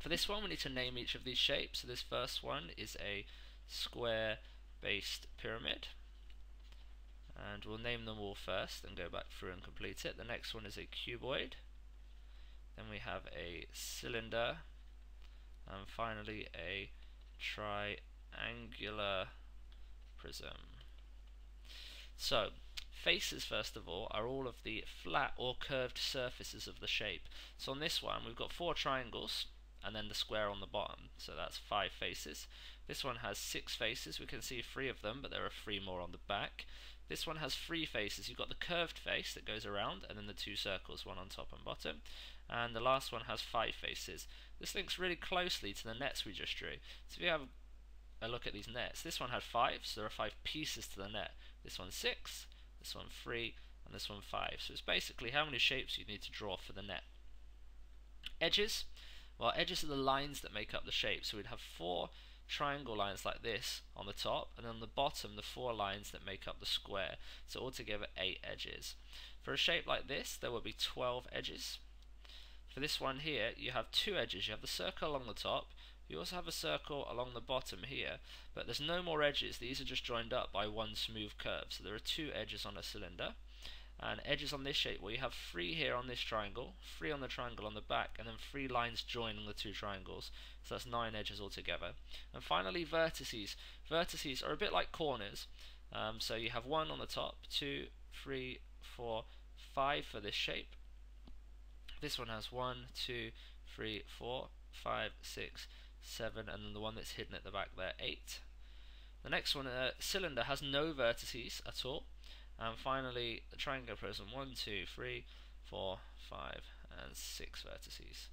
For this one, we need to name each of these shapes. So this first one is a square-based pyramid, and we'll name them all first and go back through and complete it. The next one is a cuboid, then we have a cylinder, and finally a triangular prism. So, faces, first of all, are all of the flat or curved surfaces of the shape. So on this one, we've got 4 triangles, and then the square on the bottom, so that's 5 faces. This one has 6 faces, we can see 3 of them, but there are 3 more on the back. This one has 3 faces, you've got the curved face that goes around, and then the 2 circles, one on top and bottom. And the last one has 5 faces. This links really closely to the nets we just drew. So if you have a look at these nets, this one had 5, so there are 5 pieces to the net. This one 6, this one 3, and this one 5. So it's basically how many shapes you need to draw for the net. Edges. Well, edges are the lines that make up the shape, so we'd have 4 triangle lines like this on the top, and on the bottom the 4 lines that make up the square, so altogether 8 edges. For a shape like this, there will be 12 edges. For this one here, you have 2 edges. You have the circle along the top, you also have a circle along the bottom here, but there's no more edges. These are just joined up by one smooth curve, so there are 2 edges on a cylinder. And edges on this shape, well, you have 3 here on this triangle, 3 on the triangle on the back, and then 3 lines joining the 2 triangles, so that's 9 edges altogether. And finally, vertices. Vertices are a bit like corners, so you have 1 on the top, 2, 3, 4, 5 for this shape. This one has 1, 2, 3, 4, 5, 6, 7, and then the one that's hidden at the back there, 8. The next one, cylinder, has no vertices at all. And finally, the triangular prism, 1, 2, 3, 4, 5, and 6 vertices.